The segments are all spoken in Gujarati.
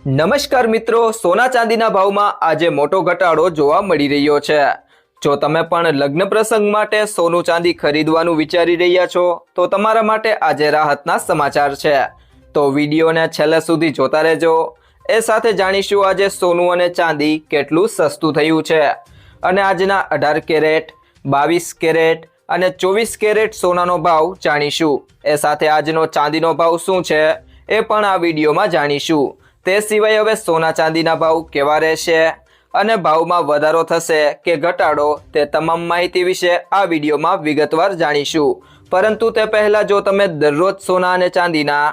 નમસ્કાર મિત્રો, સોના ચાંદીના ભાવમાં આજે મોટો ઘટાડો જોવા મળી રહ્યો છે। જો તમે પણ લગ્ન પ્રસંગ માટે સોનું ચાંદી ખરીદવાનું વિચારી રહ્યા છો તો તમારા માટે આજે રાહતના સમાચાર છે। તો વિડીયોને છેલ્લે સુધી જોતા રહેજો। એ સાથે જાણીશું આજે સોનું અને ચાંદી કેટલું સસ્તું થયું છે અને આજના 18 કેરેટ, 22 કેરેટ અને 24 કેરેટ સોનાનો ભાવ જાણીશું। એ સાથે આજનો ચાંદીનો ભાવ શું છે એ પણ આ વિડીયોમાં જાણીશું। તે સિવાય હવે સોના ચાંદીના ભાવ કેવા રહેશે અને ભાવમાં વધારો થશે કે ઘટાડો તે તમામ માહિતી વિશે આ વિડીયોમાં વિગતવાર જાણીશું। પરંતુ તે પહેલા જો તમે દરરોજ સોના અને ચાંદીના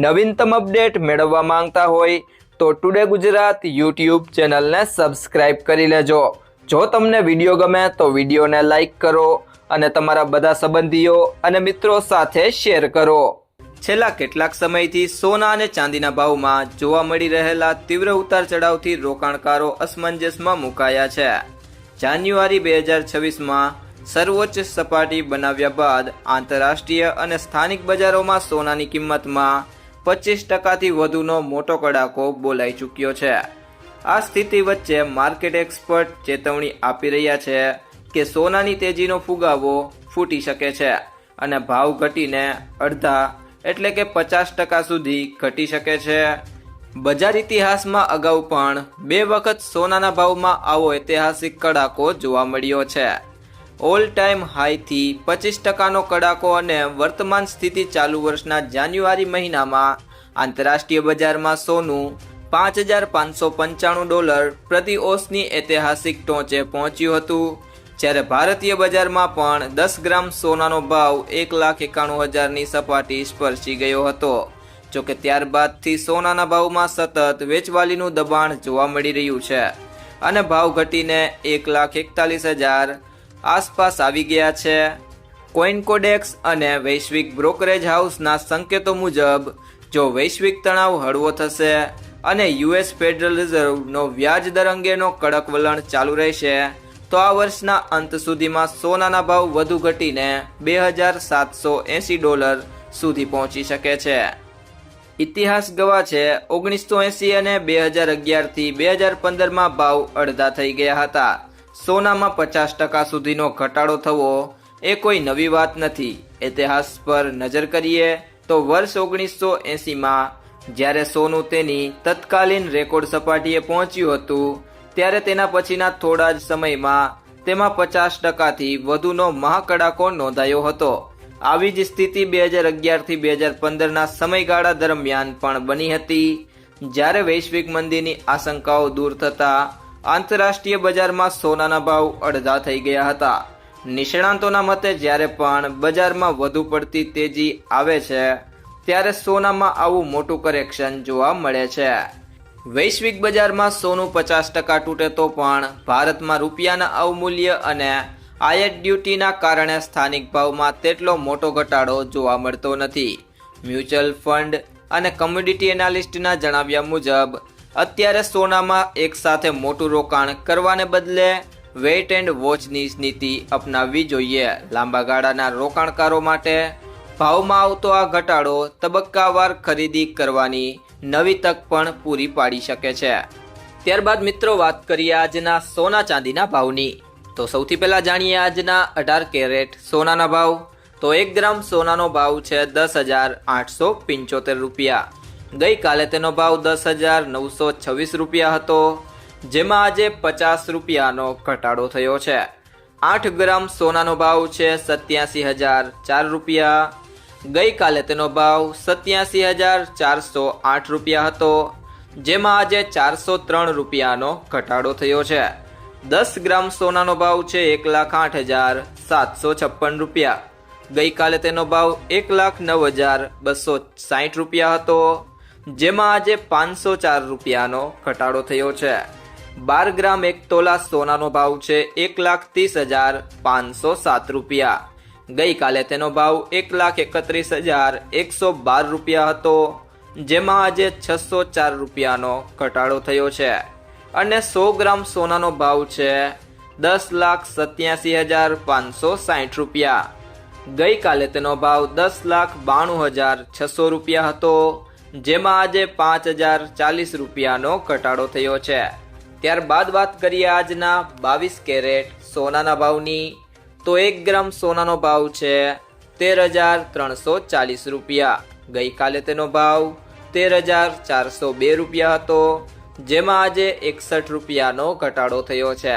નવીનતમ અપડેટ મેળવવા માંગતા હોય તો ટુડે ગુજરાત યુટ્યુબ ચેનલને સબસ્ક્રાઇબ કરી લેજો। જો તમને વિડીયો ગમે તો વિડીયોને લાઈક કરો અને તમારા બધા સંબંધીઓ અને મિત્રો સાથે શેર કરો। છેલ્લા કેટલાક સમયથી સોના અને ચાંદીના ભાવમાં જોવા મળી રહેલા તીવ્ર ઉતાર ચઢાવથી રોકાણકારો અસમંજસમાં મુકાયા છે। જાન્યુઆરી 2026માં સર્વોચ્ચ સપાટી બનાવ્યા બાદ આંતરરાષ્ટ્રીય અને સ્થાનિક બજારોમાં સોનાની કિંમતમાં 25%થી વધુનો મોટો કડાકો બોલાઈ ચૂક્યો છે। આ સ્થિતિ વચ્ચે માર્કેટ એક્સપર્ટ ચેતવણી આપી રહ્યા છે કે સોનાની તેજીનો ફુગાવો ફૂટી શકે છે અને ભાવ ઘટીને અડધા એટલે કે 50% સુધી ઘટી શકે છે। બજાર ઇતિહાસમાં અગાઉ પણ 2 વખત સોનાના ભાવમાં આવો ઐતિહાસિક કડાકો જોવા મળ્યો છે। ઓલ ટાઈમ હાઈથી 25%નો કડાકો અને વર્તમાન સ્થિતિ ચાલુ વર્ષના જાન્યુઆરી મહિનામાં આંતરરાષ્ટ્રીય બજારમાં સોનું $5,595 પ્રતિ ઓન્સની ઐતિહાસિક ટોચે પહોંચ્યું હતું, જ્યારે ભારતીય બજારમાં પણ 10 ગ્રામ સોનાનો ભાવ 1,91,000ની સપાટી સ્પર્શી ગયો હતો। જોકે ત્યારબાદથી સોનાના ભાવમાં સતત વેચવાલીનું દબાણ જોવા મળી રહ્યું છે અને ભાવ ઘટીને 1,41,000 આસપાસ આવી ગયા છે। કોઇનકોડેક્સ અને વૈશ્વિક બ્રોકરેજ હાઉસના સંકેતો મુજબ જો વૈશ્વિક તણાવ હળવો થશે અને યુએસ ફેડરલ રિઝર્વનો વ્યાજ દર અંગેનો કડક વલણ ચાલુ રહેશે તો આ વર્ષના અંત સુધીમાં સોનાના ભાવ વધુ ઘટીને $2,780 સુધી પહોંચી શકે છે। ઇતિહાસ ગવાહ છે 1980 અને 2011થી 2015માં ભાવ અડધા થઈ ગયા હતા। સોનામાં 50% સુધીનો ઘટાડો થવો એ કોઈ નવી વાત નથી। ઇતિહાસ પર નજર કરીએ તો વર્ષ 1980માં જ્યારે સોનું તેની તત્કાલીન રેકોર્ડ સપાટીએ પહોંચ્યું હતું ત્યારે તેના પછીના થોડા જ સમયમાં તેમાં 50%થી વધુનો મહાકડાકો નોંધાયો હતો। આવી જ સ્થિતિ 2011થી 2015ના સમયગાળા દરમિયાન પણ બની હતી, જ્યારે વૈશ્વિક મંદીની આશંકાઓ દૂર થતાં આંતરરાષ્ટ્રીય બજારમાં સોનાના ભાવ અડધા થઈ ગયા હતા। નિષ્ણાંતોના મતે જ્યારે પણ બજારમાં વધુ પડતી તેજી આવે છે ત્યારે સોનામાં આવું મોટું કરેક્શન જોવા મળે છે। વૈશ્વિક બજારમાં સોનું 50% તૂટે તો પણ ભારતમાં રૂપિયાના અવમૂલ્ય અને આયાત ડ્યુટીના કારણે સ્થાનિક ભાવમાં તેટલો મોટો ઘટાડો જોવા મળતો નથી। મ્યુચ્યુઅલ ફંડ અને કમોડિટી એનાલિસ્ટના જણાવ્યા મુજબ અત્યારે સોનામાં એકસાથે મોટું રોકાણ કરવાને બદલે વેઇટ એન્ડ વોચની નીતિ અપનાવવી જોઈએ। લાંબા ગાળાના રોકાણકારો માટે ભાવમાં આવતો આ ઘટાડો તબક્કાવાર ખરીદી કરવાની નવી તક પણ પૂરી પાડી શકે છે। ત્યારબાદ મિત્રો વાત કરીએ આજના સોના ચાંદીના ભાવની। તો સૌથી પહેલા જાણીએ આજના 18 કેરેટ સોનાના ભાવ। તો 1 ગ્રામ સોનાનો ભાવ છે $10,875। ગઈકાલે તેનો ભાવ $10,926 હતો, જેમાં આજે $50નો ઘટાડો થયો છે। 8 ગ્રામ સોનાનો ભાવ છે $87,004। ગઈકાલે તેનો ભાવ $87,408 હતો, જેમાં આજે $403નો ઘટાડો થયો છે। 10 ગ્રામ સોનાનો ભાવ છે $1,08,756। ગઈકાલે તેનો ભાવ $1,09,260 હતો, જેમાં આજે $504નો ઘટાડો થયો છે। 12 ગ્રામ 1 તોલા સોનાનો ભાવ છે $1,30,507। ગઈકાલે તેનો ભાવ $1,31,112 હતો, જેમાં આજે $604નો ઘટાડો થયો છે અને 100 ગ્રામ સોનાનો ભાવ છે $10,87,560। ગઈકાલે તેનો ભાવ $10,92,600 હતો, જેમાં આજે 5040 રૂપિયાનો ઘટાડો થયો છે। ત્યારબાદ વાત કરીએ આજના 22 કેરેટ સોનાના ભાવની, તો 1 ગ્રામ સોનાનો ભાવ છે 13,340 રૂપિયા। ગઈકાલે તેનો ભાવ 13,402 રૂપિયા હતો, જેમાં આજે 61 રૂપિયાનો ઘટાડો થયો છે।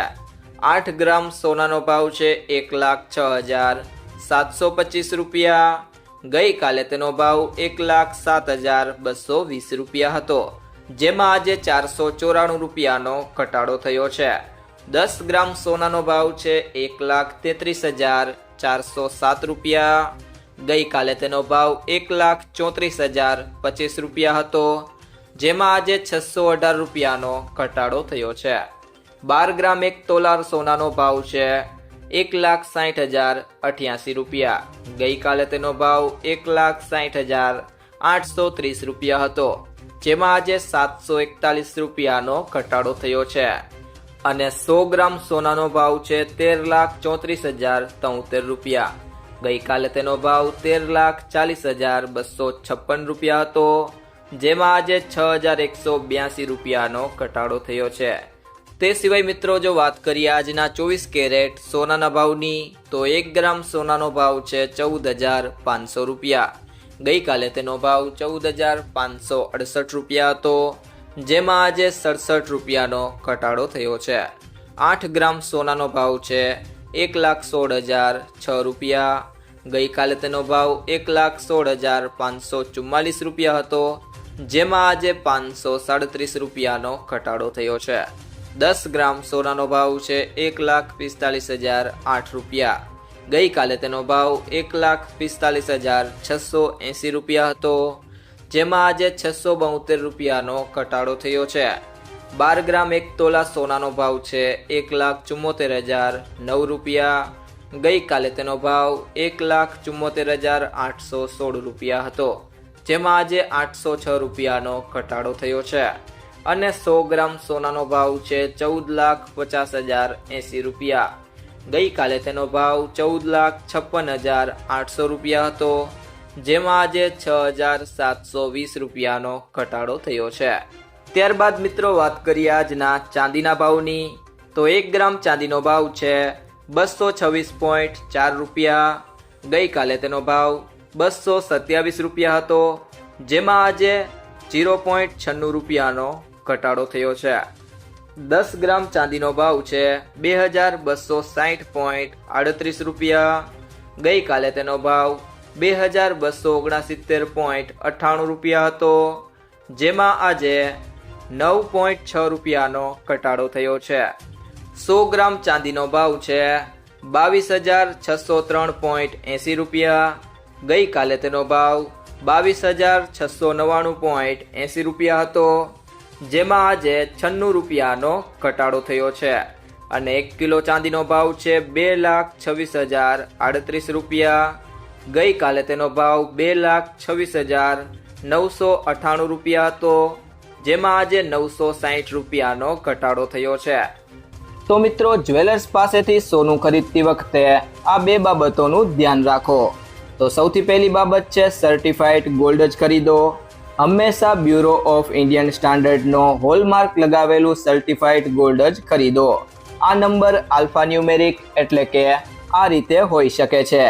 8 ગ્રામ સોનાનો ભાવ છે 1,06,725 રૂપિયા। ગઈકાલે તેનો ભાવ 1,07,220 રૂપિયા હતો, જેમાં આજે 494 રૂપિયાનો ઘટાડો થયો છે। 10 ગ્રામ સોનાનો ભાવ છે 1,33,407 રૂપિયા। ગઈકાલે તેનો ભાવ 1,34,025 રૂપિયા હતો, જેમાં આજે 618 રૂપિયાનો ઘટાડો થયો છે। 12 ગ્રામ 1 તોલા સોનાનો ભાવ છે 1,60,088 રૂપિયા। ગઈકાલે તેનો ભાવ 1,60,830 રૂપિયા હતો, જેમાં આજે 741 રૂપિયાનો ઘટાડો થયો છે। અને 100 ગ્રામ સોનાનો ભાવ છે 13,34,073 રૂપિયા। ગઈકાલે તેનો ભાવ 13,40,256 રૂપિયા હતો, જેમાં આજે 6,182 રૂપિયાનો ઘટાડો થયો છે। તે સિવાય મિત્રો જો વાત કરીએ આજના 24 કેરેટ સોનાના ભાવની, તો 1 ગ્રામ સોનાનો ભાવ છે 14,500 રૂપિયા। ગઈકાલે તેનો ભાવ 14,568 રૂપિયા હતો, જેમાં આજે 67 રૂપિયાનો ઘટાડો થયો છે। 8 ગ્રામ સોનાનો ભાવ છે 1,16,006 રૂપિયા। ગઈકાલે તેનો ભાવ 1,16,544 રૂપિયા હતો, જેમાં આજે 537 રૂપિયાનો ઘટાડો થયો છે। 10 ગ્રામ સોનાનો ભાવ છે 1,45,008 રૂપિયા। ગઈકાલે તેનો ભાવ 1,45,680 રૂપિયા હતો, જેમાં આજે 672 રૂપિયાનો ઘટાડો થયો છે। 12 ગ્રામ 1 તોલા સોનાનો ભાવ છે 1,74,009 રૂપિયા। ગઈકાલે તેનો ભાવ 1,74,816 રૂપિયા હતો, જેમાં આજે 806 રૂપિયાનો ઘટાડો થયો છે। અને 100 ગ્રામ સોનાનો ભાવ છે 14,50,080 રૂપિયા। ગઈકાલે તેનો ભાવ 14,56,800 રૂપિયા હતો, જેમાં આજે 6,720 રૂપિયાનો ઘટાડો થયો છે। ત્યારબાદ મિત્રો વાત કરીએ આજના ચાંદીના ભાવની, તો 1 ગ્રામ ચાંદીનો ભાવ છે 226.4 રૂપિયા। ગઈકાલે તેનો ભાવ 227 રૂપિયા હતો, જેમાં આજે 0.96 રૂપિયાનો ઘટાડો થયો છે। 10 ગ્રામ ચાંદીનો ભાવ છે 2,260.38 રૂપિયા। ગઈકાલે તેનો ભાવ 2,269.98 રૂપિયા હતો, જેમાં આજે 9.6 રૂપિયાનો ઘટાડો થયો છે। 100 ગ્રામ ચાંદીનો ભાવ છે 22,603.80 રૂપિયા। ગઈકાલે તેનો ભાવ 22,699.80 રૂપિયા હતો, જેમાં આજે 96 રૂપિયાનો ઘટાડો થયો છે। અને 1 કિલો ચાંદીનો ભાવ છે 2,26,038 રૂપિયા। ગઈકાલે તેનો ભાવ 2,26,998 રૂપિયા હતો, જેમાં આજે 960 રૂપિયાનો ઘટાડો થયો છે। તો મિત્રો જ્વેલર્સ પાસેથી સોનું ખરીદતી વખતે આ બે બાબતોનું ધ્યાન રાખો। તો સૌથી પહેલી બાબત છે સર્ટિફાઈડ ગોલ્ડ જ ખરીદો। હંમેશા બ્યુરો ઓફ ઇન્ડિયન સ્ટાન્ડર્ડનો હોલમાર્ક લગાવેલું સર્ટિફાઈડ ગોલ્ડ જ ખરીદો। આ નંબર આલ્ફાન્યુમેરિક એટલે કે આ રીતે હોઈ શકે છે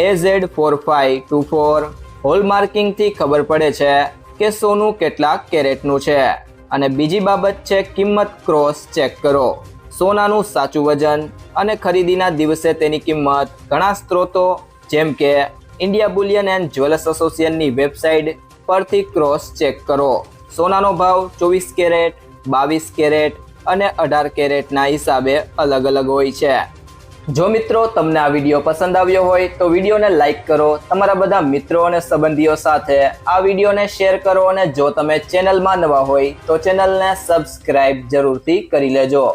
AZ4524। હોલમાર્કિંગથી ખબર પડે છે કે સોનું કેટલા કેરેટનું છે। અને બીજી બાબત છે કિંમત ક્રોસ ચેક કરો। સોનાનું સાચું વજન અને ખરીદીના દિવસે તેની કિંમત ઘણા સ્ત્રોતો જેમ કે ઇન્ડિયા બુલિયન એન્ડ જ્વેલર્સ એસોસિએશનની વેબસાઇટ પરથી ક્રોસ ચેક કરો। સોનાનો ભાવ 24 કેરેટ, 22 કેરેટ અને 18 કેરેટના હિસાબે અલગ અલગ હોય છે। જો મિત્રો તમને આ વિડીયો પસંદ આવ્યો હોય તો વિડીયોને લાઈક કરો, તમારા બધા મિત્રો અને સંબંધીઓ સાથે આ વિડીયોને શેર કરો અને જો તમે ચેનલમાં નવા હોય તો ચેનલને સબસ્ક્રાઇબ જરૂરથી કરી લેજો।